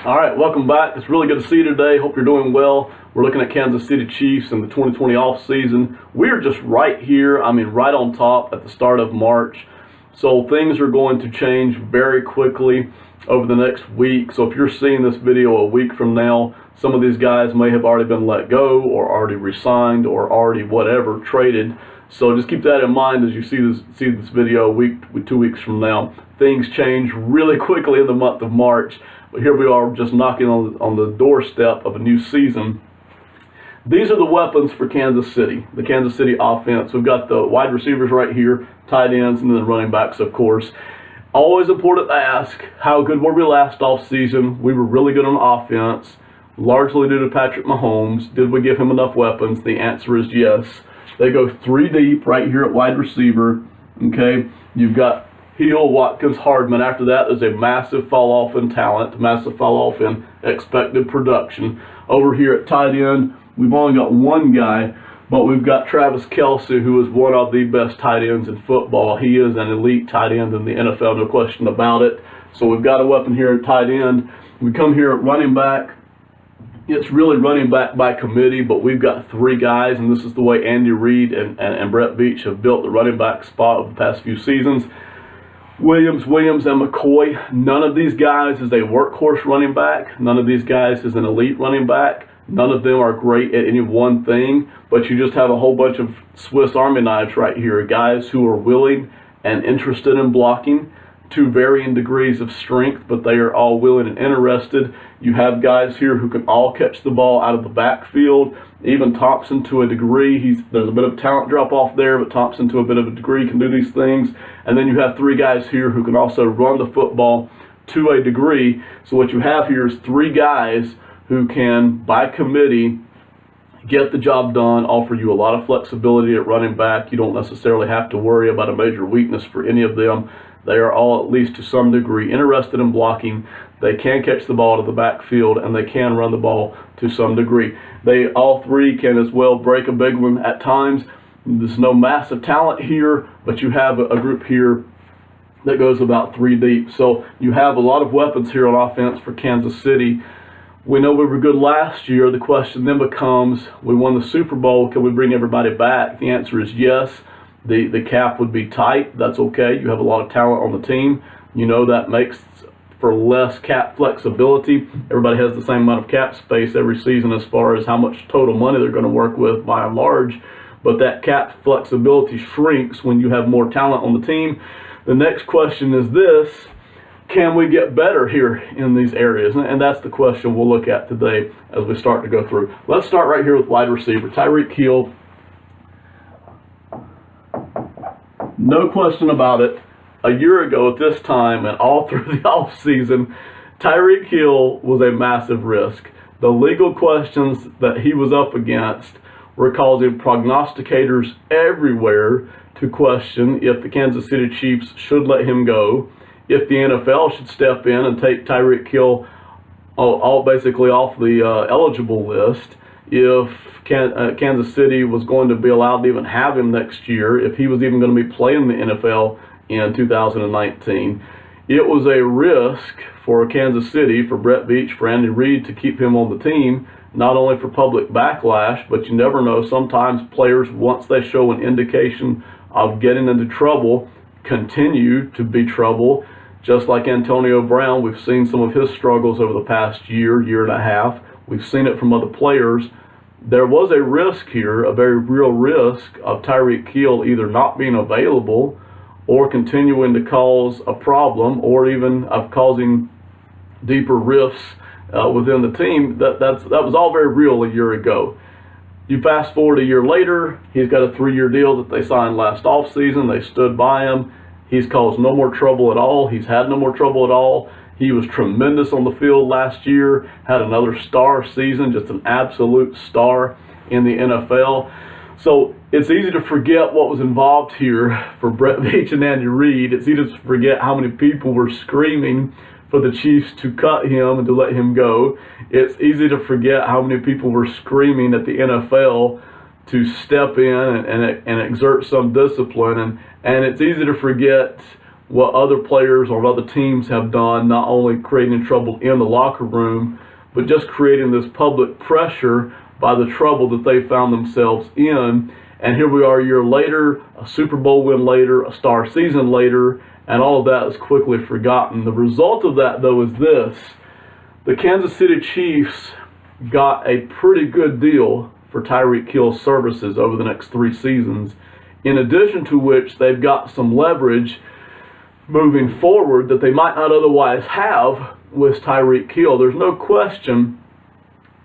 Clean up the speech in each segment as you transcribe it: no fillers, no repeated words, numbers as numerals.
All right, welcome back. It's really good to see you today. Hope you're doing well. We're looking at Kansas City Chiefs and the 2020 offseason. We're just right here, right on top at the start of March. So things are going to change very quickly over the next week. So if you're seeing this video a week from now, some of these guys may have already been let go or already resigned or already whatever, traded. So just keep that in mind as you see this video a week, 2 weeks from now. Things change really quickly in the month of March. But here we are just knocking on the doorstep of a new season. These are the weapons for Kansas City, the Kansas City offense. We've got the wide receivers right here, tight ends, and then the running backs, of course. Always important to ask, how good were we last offseason? We were really good on offense, largely due to Patrick Mahomes. Did we give him enough weapons? The answer is yes. They go 3 deep right here at wide receiver. Okay, you've got Hill, Watkins, Hardman. After that, there's a massive fall off in talent, massive fall off in expected production. Over here at tight end, we've only got one guy, but we've got Travis Kelce, who is one of the best tight ends in football. He is an elite tight end in the NFL, no question about it. So we've got a weapon here at tight end. We come here at running back. It's really running back by committee, but we've got 3 guys, and this is the way Andy Reid and Brett Veach have built the running back spot over the past few seasons. Williams, and McCoy. None of these guys is a workhorse running back. None of these guys is an elite running back. None of them are great at any one thing, but you just have a whole bunch of Swiss Army knives right here. Guys who are willing and interested in blocking to varying degrees of strength, but they are all willing and interested. You have guys here who can all catch the ball out of the backfield. Even Thompson, to a degree, there's a bit of talent drop off there, but Thompson, to a bit of a degree, can do these things. And then you have 3 guys here who can also run the football to a degree. So what you have here is 3 guys who can, by committee, get the job done, offer you a lot of flexibility at running back. You don't necessarily have to worry about a major weakness for any of them. They are all, at least to some degree, interested in blocking. They can catch the ball to the backfield, and they can run the ball to some degree. They all 3 can as well break a big one at times. There's no massive talent here, but you have a group here that goes about 3 deep. So you have a lot of weapons here on offense for Kansas City. We know we were good last year. The question then becomes, we won the Super Bowl, can we bring everybody back? The answer is yes. The cap would be tight. That's okay. You have a lot of talent on the team. You know that makes for less cap flexibility. Everybody has the same amount of cap space every season as far as how much total money they're going to work with by and large. But that cap flexibility shrinks when you have more talent on the team. The next question is this: can we get better here in these areas? And that's the question we'll look at today as we start to go through. Let's start right here with wide receiver. Tyreek Hill. No question about it. A year ago at this time and all through the offseason, Tyreek Hill was a massive risk. The legal questions that he was up against were causing prognosticators everywhere to question if the Kansas City Chiefs should let him go, if the NFL should step in and take Tyreek Hill basically off the eligible list, if Kansas City was going to be allowed to even have him next year, if he was even going to be playing the NFL in 2019. It was a risk for Kansas City, for Brett Veach, for Andy Reid to keep him on the team, not only for public backlash, but you never know, sometimes players, once they show an indication of getting into trouble, continue to be trouble. Just like Antonio Brown, we've seen some of his struggles over the past year and a half. We've seen it from other players. There was a risk here, a very real risk, of Tyreek Hill either not being available or continuing to cause a problem, or even of causing deeper rifts within the team. That was all very real a year ago. You fast forward a year later, he's got a 3-year deal that they signed last offseason. They stood by him. He's caused no more trouble at all. He's had no more trouble at all. He was tremendous on the field last year, had another star season, just an absolute star in the NFL. So it's easy to forget what was involved here for Brett Veach and Andy Reid. It's easy to forget how many people were screaming for the Chiefs to cut him and to let him go. It's easy to forget how many people were screaming at the NFL to step in and exert some discipline. And it's easy to forget what other players or other teams have done, not only creating trouble in the locker room, but just creating this public pressure by the trouble that they found themselves in. And here we are a year later, a Super Bowl win later, a star season later, and all of that is quickly forgotten. The result of that, though, is this. The Kansas City Chiefs got a pretty good deal for Tyreek Hill's services over the next 3 seasons, in addition to which they've got some leverage moving forward that they might not otherwise have with Tyreek Hill. There's no question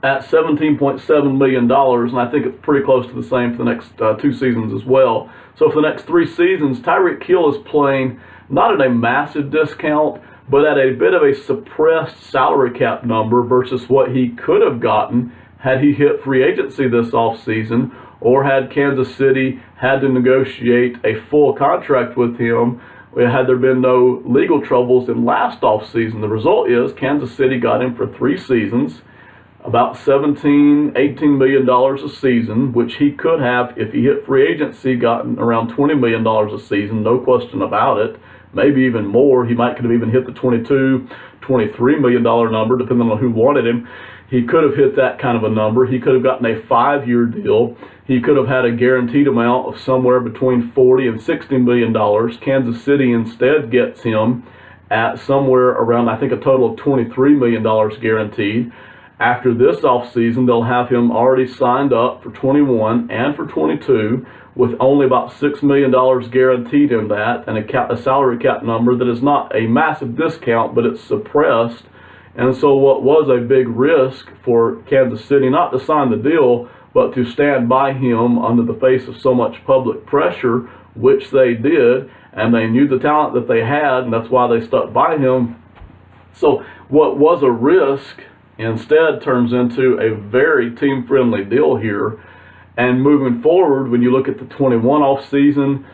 at $17.7 million, and I think it's pretty close to the same for the next 2 seasons as well. So for the next 3 seasons, Tyreek Hill is playing not at a massive discount, but at a bit of a suppressed salary cap number versus what he could have gotten had he hit free agency this offseason, or had Kansas City had to negotiate a full contract with him, had there been no legal troubles in last offseason. The result is Kansas City got him for 3 seasons, about $18 million a season, which he could have, if he hit free agency, gotten around $20 million a season, no question about it. Maybe even more. He could have even hit the $23 million number, depending on who wanted him. He could have hit that kind of a number. He could have gotten a 5-year deal. He could have had a guaranteed amount of somewhere between $40 and $60 million. Kansas City instead gets him at somewhere around, I think, a total of $23 million guaranteed. After this offseason, they'll have him already signed up for 21 and for 22, with only about $6 million guaranteed in that, and a salary cap number that is not a massive discount, but it's suppressed. And so what was a big risk for Kansas City, not to sign the deal, but to stand by him under the face of so much public pressure, which they did, and they knew the talent that they had, and that's why they stuck by him. So what was a risk instead turns into a very team-friendly deal here. And moving forward, when you look at the 21 offseason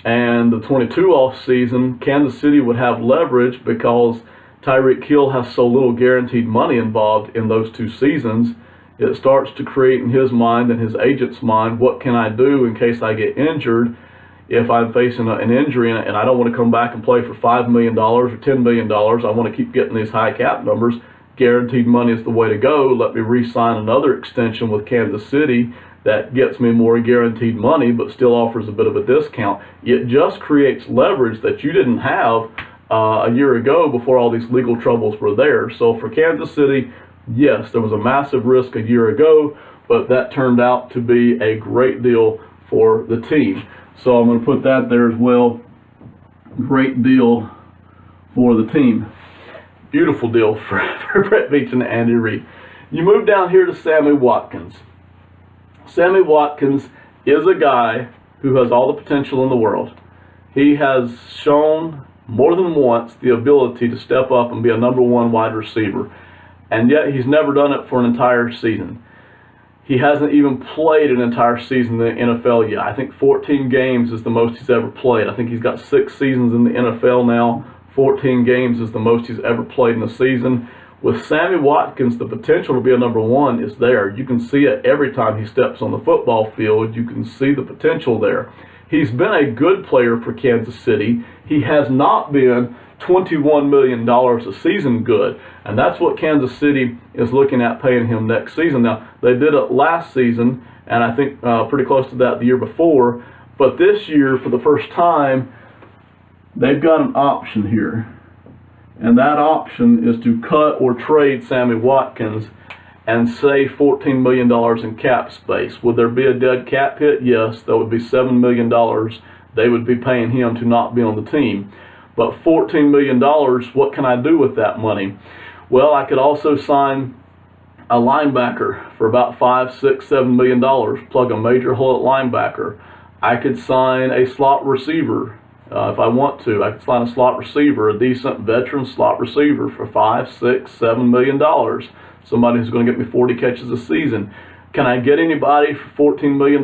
and the 22 offseason, Kansas City would have leverage because Tyreek Hill has so little guaranteed money involved in those 2 seasons. It starts to create in his mind and his agent's mind, what can I do in case I get injured if I'm facing an injury and I don't want to come back and play for $5 million or $10 million. I want to keep getting these high cap numbers. Guaranteed money is the way to go. Let me re-sign another extension with Kansas City that gets me more guaranteed money but still offers a bit of a discount. It just creates leverage that you didn't have a year ago before all these legal troubles were there. So for Kansas City, yes, there was a massive risk a year ago, but that turned out to be a great deal for the team. So I'm going to put that there as well. Great deal for the team. Beautiful deal for Brett Veach and Andy Reid. You move down here to Sammy Watkins. Sammy Watkins is a guy who has all the potential in the world. He has shown more than once the ability to step up and be a #1 wide receiver, and yet he's never done it for an entire season. He hasn't even played an entire season in the NFL yet. I think 14 games is the most he's ever played. I think he's got 6 seasons in the NFL now. 14 games is the most he's ever played in a season. With Sammy Watkins, the potential to be a #1 is there. You can see it every time he steps on the football field. You can see the potential there. He's been a good player for Kansas City. He has not been $21 million a season good, and that's what Kansas City is looking at paying him next season. Now, they did it last season, and I think pretty close to that the year before, but this year, for the first time, they've got an option here. And that option is to cut or trade Sammy Watkins and save $14 million in cap space. Would there be a dead cap hit? Yes, that would be $7 million they would be paying him to not be on the team. But $14 million, what can I do with that money? Well, I could also sign a linebacker for about $5, $6, $7 million, plug a major hole at linebacker. I could sign a slot receiver. If I want to, I could sign a slot receiver, a decent veteran slot receiver for $5, $6, $7 million. Somebody who's going to get me 40 catches a season. Can I get anybody for $14 million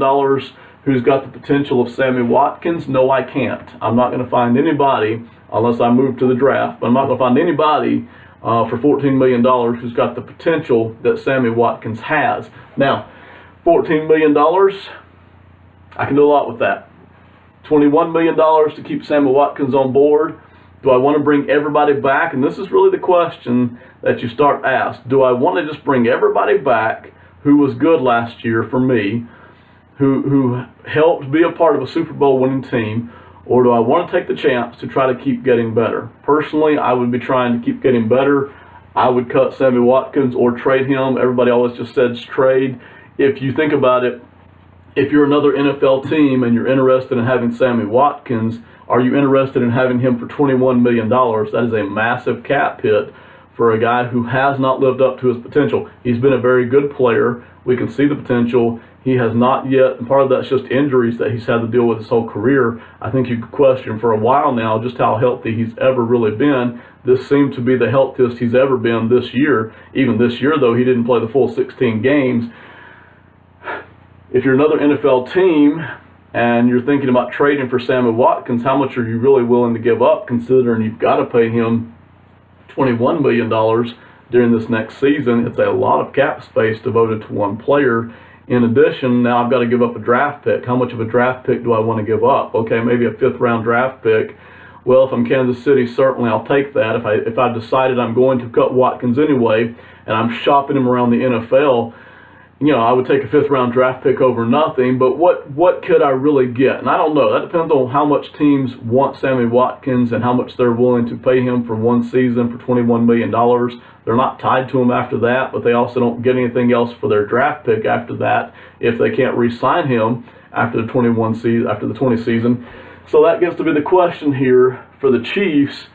who's got the potential of Sammy Watkins? No, I can't. I'm not going to find anybody unless I move to the draft. But I'm not going to find anybody for $14 million who's got the potential that Sammy Watkins has. Now, $14 million, I can do a lot with that. $21 million to keep Sammy Watkins on board? Do I want to bring everybody back? And this is really the question that you start to ask. Do I want to just bring everybody back who was good last year for me, who helped be a part of a Super Bowl winning team, or do I want to take the chance to try to keep getting better? Personally, I would be trying to keep getting better. I would cut Sammy Watkins or trade him. Everybody always just says trade. If you think about it, if you're another NFL team and you're interested in having Sammy Watkins, are you interested in having him for $21 million? That is a massive cap hit for a guy who has not lived up to his potential. He's been a very good player. We can see the potential. He has not yet, and part of that's just injuries that he's had to deal with his whole career. I think you could question for a while now just how healthy he's ever really been. This seemed to be the healthiest he's ever been this year. Even this year, though, he didn't play the full 16 games. If you're another NFL team and you're thinking about trading for Sammy Watkins, how much are you really willing to give up, considering you've got to pay him $21 million during this next season? It's a lot of cap space devoted to one player. In addition, now I've got to give up a draft pick. How much of a draft pick do I want to give up? Okay, maybe a 5th round draft pick. Well, if I'm Kansas City, certainly I'll take that. If I've decided I'm going to cut Watkins anyway, and I'm shopping him around the NFL, I would take a 5th round draft pick over nothing. But what could I really get? And I don't know. That depends on how much teams want Sammy Watkins and how much they're willing to pay him for one season for $21 million. They're not tied to him after that, but they also don't get anything else for their draft pick after that if they can't re-sign him after the 20 season. So that gets to be the question here for the Chiefs.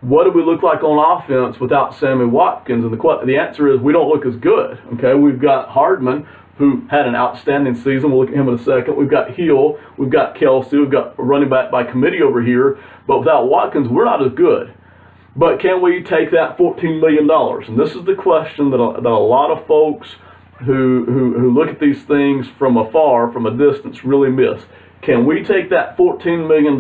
What do we look like on offense without Sammy Watkins? And the answer is we don't look as good. Okay, we've got Hardman, who had an outstanding season. We'll look at him in a second. We've got Hill, we've got Kelce, we've got a running back by committee over here. But without Watkins, we're not as good. But can we take that $14 million? And this is the question that a lot of folks who look at these things from afar, from a distance, really miss. Can we take that $14 million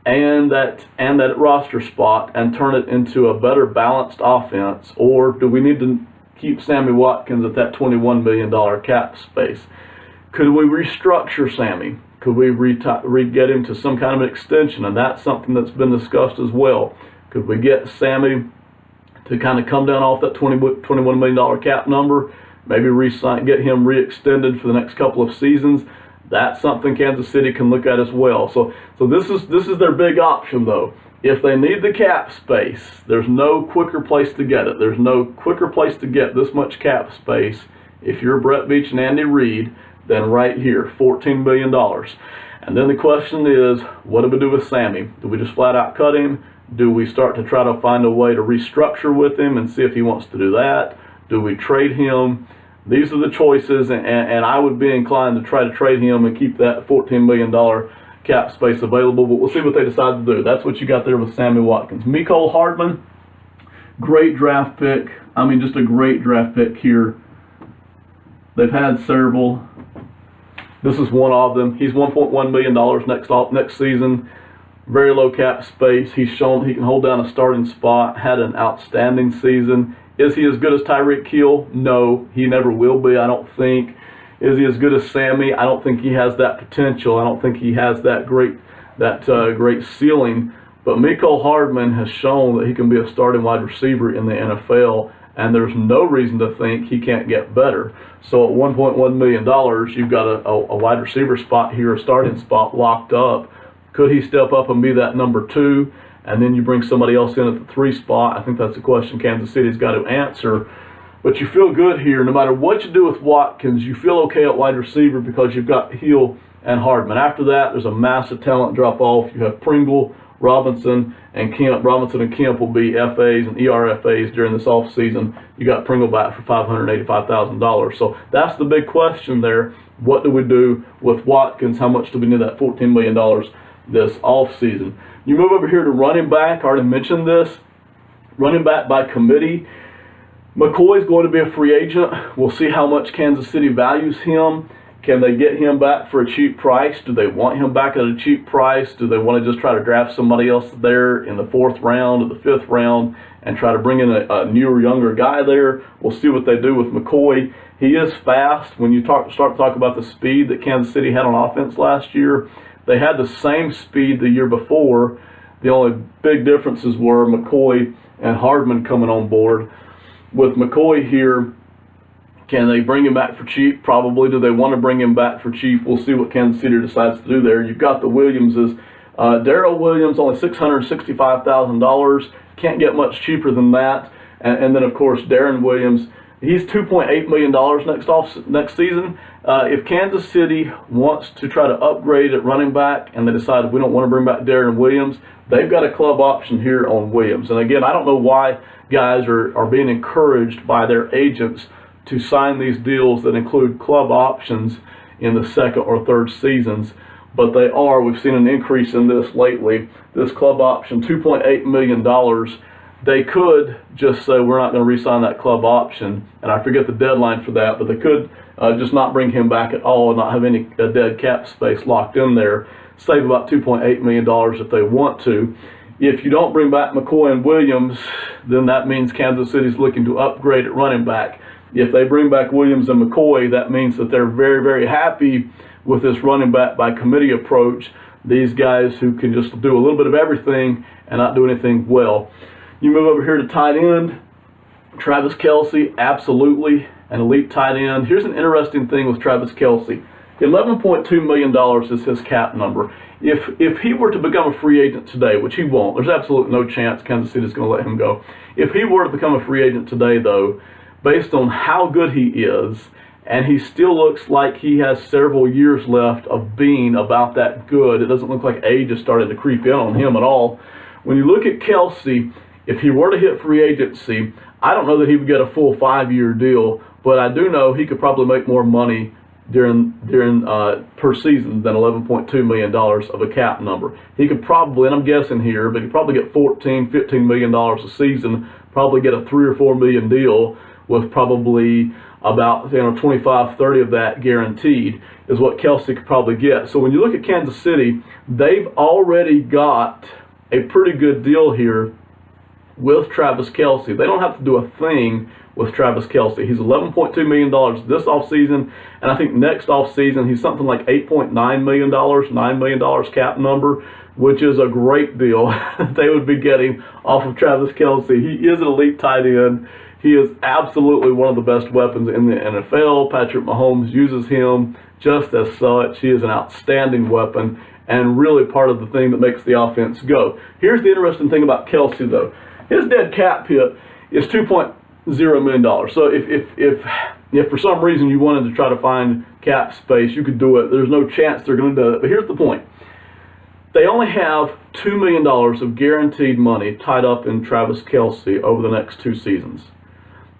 and that roster spot and turn it into a better balanced offense, or do we need to keep Sammy Watkins at that $21 million cap space? Could we restructure Sammy? Could we get him to some kind of an extension? And that's something that's been discussed as well. Could we get Sammy to kind of come down off that $21 million cap number, maybe get him re-extended for the next couple of seasons? That's something Kansas City can look at as well. So this is their big option, though. If they need the cap space, there's no quicker place to get it. There's no quicker place to get this much cap space if you're Brett Veach and Andy Reid than right here, $14 million. And then the question is, what do we do with Sammy? Do we just flat out cut him? Do we start to try to find a way to restructure with him and see if he wants to do that? Do we trade him? These are the choices, and I would be inclined to try to trade him and keep that $14 million cap space available, but we'll see what they decide to do. That's what you got there with Sammy Watkins. Mecole Hardman, great draft pick. I mean, just a great draft pick here. They've had several. This is one of them. He's $1.1 million next season. Very low cap space. He's shown he can hold down a starting spot. Had an outstanding season. Is he as good as Tyreek Hill? No, he never will be, I don't think. Is he as good as Sammy? I don't think he has that potential. I don't think he has that great ceiling. But Mecole Hardman has shown that he can be a starting wide receiver in the NFL, and there's no reason to think he can't get better. So at $1.1 million, you've got a wide receiver spot here, a starting spot locked up. Could he step up and be that number 2? And then you bring somebody else in at the 3 spot. I think that's the question Kansas City's got to answer. But you feel good here. No matter what you do with Watkins, you feel okay at wide receiver because you've got Hill and Hardman. After that, there's a massive talent drop-off. You have Pringle, Robinson, and Kemp. Robinson and Kemp will be FAs and ERFAs during this offseason. You got Pringle back for $585,000. So that's the big question there. What do we do with Watkins? How much do we need that $14 million this offseason? You move over here to running back. I already mentioned this. Running back by committee. McCoy's going to be a free agent. We'll see how much Kansas City values him. Can they get him back for a cheap price? Do they want him back at a cheap price? Do they want to just try to draft somebody else there in the 4th round or the 5th round and try to bring in a newer, younger guy there? We'll see what they do with McCoy. He is fast. When you start to talk about the speed that Kansas City had on offense last year, They had the same speed the year before. The only big differences were McCoy and Hardman coming on board. With McCoy here, can they bring him back for cheap? Probably. Do they want to bring him back for cheap? We'll see what Kansas City decides to do there. You've got the Williamses. Darrell Williams, only $665,000. Can't get much cheaper than that. And then, of course, Darren Williams. He's $2.8 million next season. If Kansas City wants to try to upgrade at running back and they decide we don't want to bring back Darren Williams, they've got a club option here on Williams. And again, I don't know why guys are being encouraged by their agents to sign these deals that include club options in the second or third seasons, but they are. We've seen an increase in this lately. This club option, $2.8 million. They could just say we're not going to re-sign that club option, and I forget the deadline for that, but they could just not bring him back at all and not have any dead cap space locked in there, save about $2.8 million if they want to. If you don't bring back McCoy and Williams, then that means Kansas City's looking to upgrade at running back. If they bring back Williams and McCoy, that means that they're very, very happy with this running back by committee approach. These guys who can just do a little bit of everything and not do anything well. You move over here to tight end. Travis Kelce, absolutely an elite tight end. Here's an interesting thing with Travis Kelce. $11.2 million is his cap number. If he were to become a free agent today, which he won't, there's absolutely no chance Kansas City is going to let him go. If he were to become a free agent today, though, based on how good he is, and he still looks like he has several years left of being about that good. It doesn't look like age is starting to creep in on him at all. When you look at Kelce, if he were to hit free agency, I don't know that he would get a full 5-year deal, but I do know he could probably make more money during per season than $11.2 million of a cap number. He could probably, and I'm guessing here, but he'd probably get $14-15 million a season, probably get a $3 or $4 million deal with probably about 25-30 of that guaranteed is what Kelce could probably get. So when you look at Kansas City, they've already got a pretty good deal here with Travis Kelce. They don't have to do a thing with Travis Kelce. He's $11.2 million this offseason, and I think next offseason he's something like $8.9 million, $9 million cap number, which is a great deal they would be getting off of Travis Kelce. He is an elite tight end. He is absolutely one of the best weapons in the NFL. Patrick Mahomes uses him just as such. He is an outstanding weapon and really part of the thing that makes the offense go. Here's the interesting thing about Kelce, though. His dead cap hit is $2.0 million. So if for some reason you wanted to try to find cap space, you could do it. There's no chance they're going to do it. But here's the point. They only have $2 million of guaranteed money tied up in Travis Kelce over the next 2 seasons.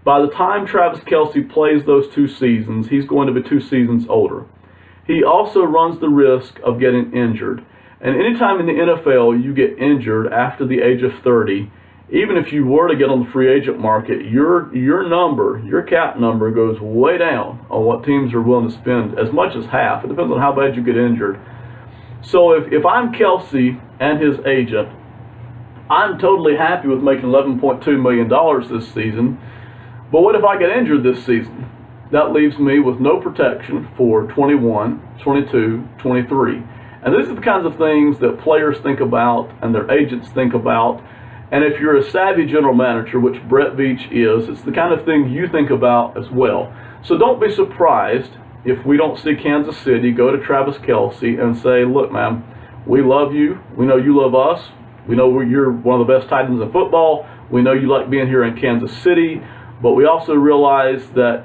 By the time Travis Kelce plays those 2 seasons, he's going to be 2 seasons older. He also runs the risk of getting injured. And anytime in the NFL you get injured after the age of 30, even if you were to get on the free agent market, your cap number goes way down on what teams are willing to spend, as much as half. It depends on how bad you get injured. So if I'm Kelce and his agent, I'm totally happy with making $11.2 million this season. But what if I get injured this season? That leaves me with no protection for 21, 22, 23. And these are the kinds of things that players think about and their agents think about. And if you're a savvy general manager, which Brett Veach is, it's the kind of thing you think about as well. So don't be surprised if we don't see Kansas City go to Travis Kelce and say, look, man, we love you. We know you love us. We know you're one of the best tight ends in football. We know you like being here in Kansas City. But we also realize that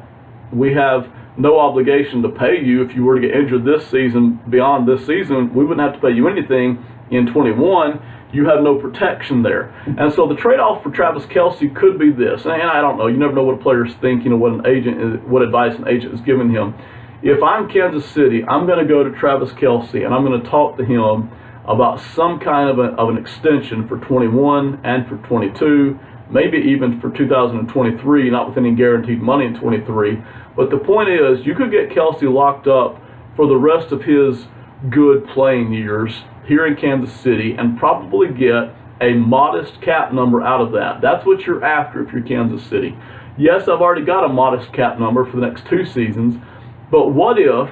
we have no obligation to pay you if you were to get injured this season. Beyond this season, we wouldn't have to pay you anything in 21. You have no protection there. And so the trade-off for Travis Kelce could be this. And I don't know. You never know what a player's thinking, what advice an agent is giving him. If I'm Kansas City, I'm going to go to Travis Kelce and I'm going to talk to him about some kind of an extension for 21 and for 22, maybe even for 2023, not with any guaranteed money in 23. But the point is, you could get Kelce locked up for the rest of his good playing years here in Kansas City and probably get a modest cap number out of that. That's what you're after if you're Kansas City. Yes, I've already got a modest cap number for the next 2 seasons, but what if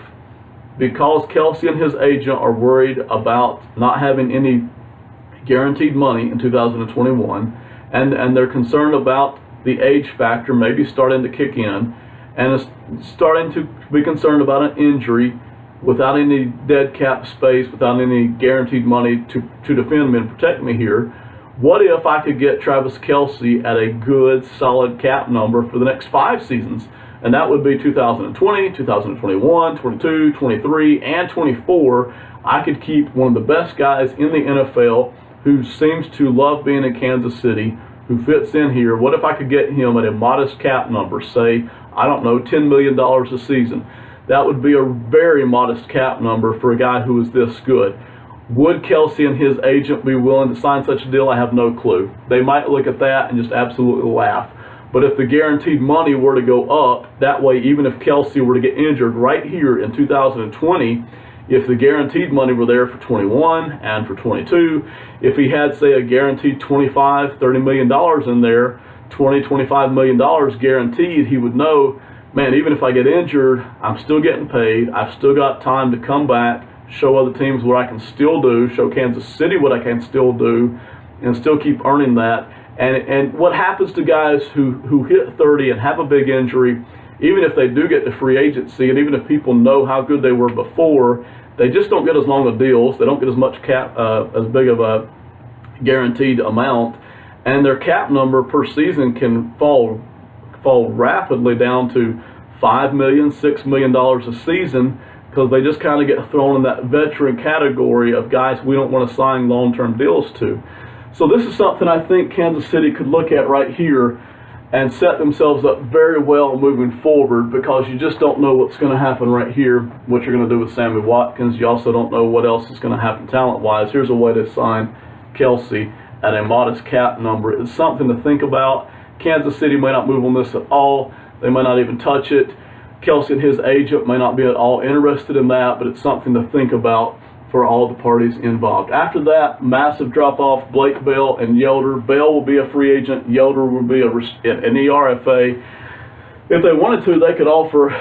because Kelce and his agent are worried about not having any guaranteed money in 2021, and they're concerned about the age factor maybe starting to kick in, and is starting to be concerned about an injury without any dead cap space, without any guaranteed money to defend me and protect me here. What if I could get Travis Kelce at a good, solid cap number for the next 5 seasons? And that would be 2020, 2021, 22, 23, and 24. I could keep one of the best guys in the NFL who seems to love being in Kansas City, who fits in here. What if I could get him at a modest cap number, say, I don't know, $10 million a season? That would be a very modest cap number for a guy who is this good. Would Kelce and his agent be willing to sign such a deal? I have no clue. They might look at that and just absolutely laugh. But if the guaranteed money were to go up, that way, even if Kelce were to get injured right here in 2020, if the guaranteed money were there for 21 and for 22, if he had, say, a guaranteed $25, $30 million in there, $20, $25 million guaranteed, he would know, man, even if I get injured, I'm still getting paid. I've still got time to come back, show other teams what I can still do, show Kansas City what I can still do, and still keep earning that. And what happens to guys who hit 30 and have a big injury, even if they do get to free agency, and even if people know how good they were before, they just don't get as long of deals. They don't get as much cap, as big of a guaranteed amount, and their cap number per season can fall rapidly down to $5 million, $6 million a season, because they just kind of get thrown in that veteran category of guys we don't want to sign long-term deals to. So this is something I think Kansas City could look at right here and set themselves up very well moving forward, because you just don't know what's going to happen right here, what you're going to do with Sammy Watkins. You also don't know what else is going to happen talent-wise. Here's a way to sign Kelce at a modest cap number. It's something to think about. Kansas City may not move on this at all. They may not even touch it. Kelce and his agent may not be at all interested in that, but it's something to think about for all the parties involved. After that, massive drop-off, Blake Bell and Yoder. Bell will be a free agent. Yoder will be an ERFA. If they wanted to, they could offer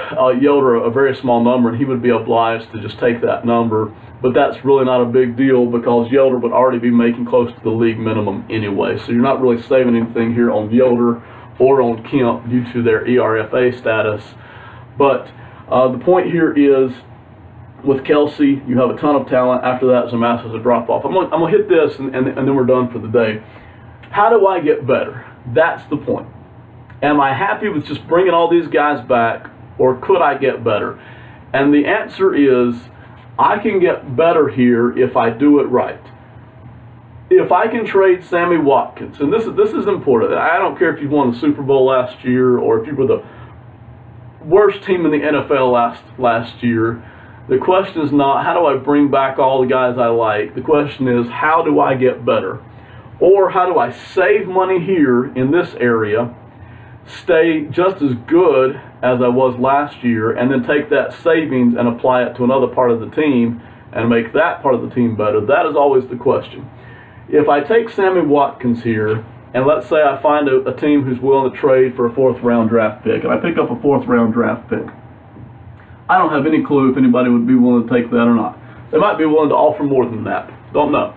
Yoder a very small number, and he would be obliged to just take that number. But that's really not a big deal, because Yoder would already be making close to the league minimum anyway. So you're not really saving anything here on Yoder or on Kemp due to their ERFA status. But the point here is, with Kelce, you have a ton of talent. After that, it's a massive drop-off. I'm gonna hit this, and then we're done for the day. How do I get better? That's the point. Am I happy with just bringing all these guys back, or could I get better? And the answer is, I can get better here if I do it right. If I can trade Sammy Watkins, and this is important. I don't care if you won the Super Bowl last year, or if you were the worst team in the NFL last year. The question is not, how do I bring back all the guys I like? The question is, how do I get better? Or how do I save money here in this area, stay just as good as I was last year, and then take that savings and apply it to another part of the team and make that part of the team better? That is always the question. If I take Sammy Watkins here, and let's say I find a team who's willing to trade for a 4th-round draft pick, and I pick up a 4th-round draft pick, I don't have any clue if anybody would be willing to take that or not. They might be willing to offer more than that. Don't know.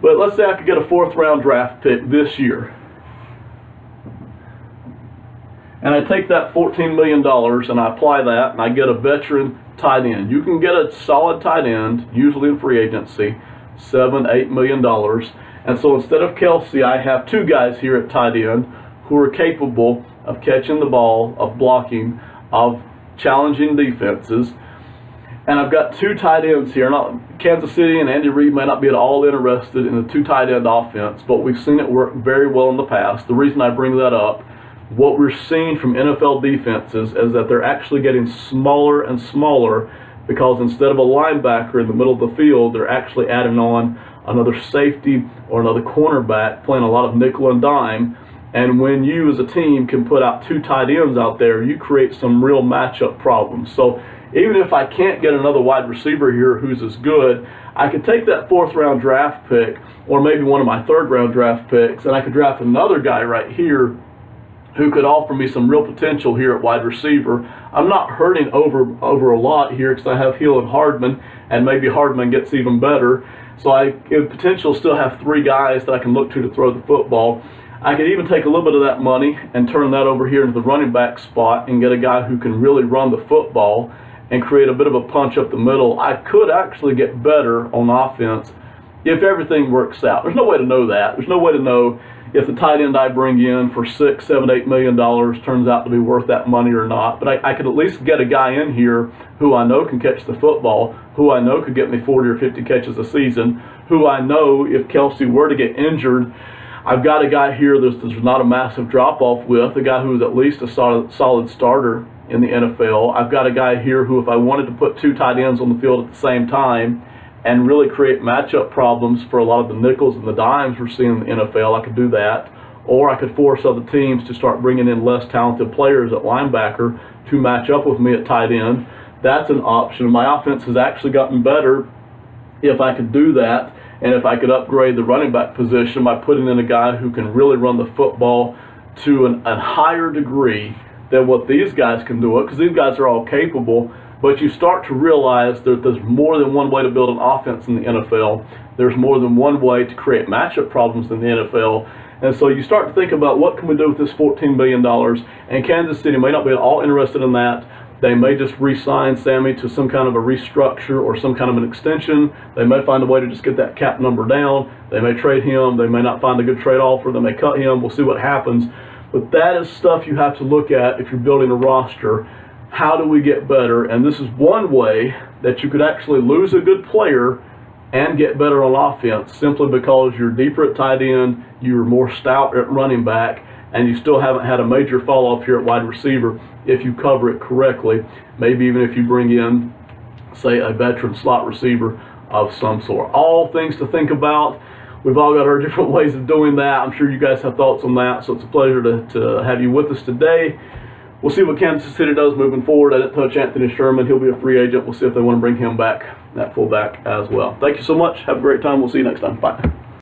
But let's say I could get a 4th-round draft pick this year, and I take that $14 million and I apply that, and I get a veteran tight end. You can get a solid tight end, usually in free agency, $7, $8 million. And so instead of Kelce, I have 2 guys here at tight end who are capable of catching the ball, of blocking, of challenging defenses. And I've got 2 tight ends here. Now, Kansas City and Andy Reid may not be at all interested in the 2 tight end offense, but we've seen it work very well in the past. The reason I bring that up, what we're seeing from NFL defenses is that they're actually getting smaller and smaller, because instead of a linebacker in the middle of the field, they're actually adding on another safety or another cornerback, playing a lot of nickel and dime. And when you as a team can put out 2 tight ends out there, you create some real matchup problems. So even if I can't get another wide receiver here who's as good, I could take that 4th-round draft pick, or maybe one of my 3rd-round draft picks, and I could draft another guy right here who could offer me some real potential here at wide receiver. I'm not hurting over a lot here because I have Hill and Hardman, and maybe Hardman gets even better. So I could potentially still have 3 guys that I can look to throw the football. I could even take a little bit of that money and turn that over here into the running back spot and get a guy who can really run the football and create a bit of a punch up the middle. I could actually get better on offense if everything works out. There's no way to know that. There's no way to know if the tight end I bring in for $6, $7, $8 million turns out to be worth that money or not. But I could at least get a guy in here who I know can catch the football, who I know could get me 40 or 50 catches a season, who I know if Kelce were to get injured, I've got a guy here there's not a massive drop-off with, a guy who is at least a solid starter in the NFL. I've got a guy here who, if I wanted to put 2 tight ends on the field at the same time and really create matchup problems for a lot of the nickels and the dimes we're seeing in the NFL, I could do that. Or I could force other teams to start bringing in less talented players at linebacker to match up with me at tight end. That's an option. My offense has actually gotten better if I could do that, and if I could upgrade the running back position by putting in a guy who can really run the football to a higher degree than what these guys can do it, because these guys are all capable. But you start to realize that there's more than one way to build an offense in the NFL. There's more than one way to create matchup problems in the NFL. And so you start to think about, what can we do with this $14 billion? And Kansas City may not be at all interested in that. They may just re-sign Sammy to some kind of a restructure or some kind of an extension. They may find a way to just get that cap number down. They may trade him. They may not find a good trade offer. They may cut him. We'll see what happens. But that is stuff you have to look at if you're building a roster. How do we get better? And this is one way that you could actually lose a good player and get better on offense, simply because you're deeper at tight end, you're more stout at running back, and you still haven't had a major fall off here at wide receiver if you cover it correctly. Maybe even if you bring in, say, a veteran slot receiver of some sort. All things to think about. We've all got our different ways of doing that. I'm sure you guys have thoughts on that, so it's a pleasure to have you with us today. We'll see what Kansas City does moving forward. I didn't touch Anthony Sherman. He'll be a free agent. We'll see if they want to bring him back, that fullback as well. Thank you so much. Have a great time. We'll see you next time. Bye.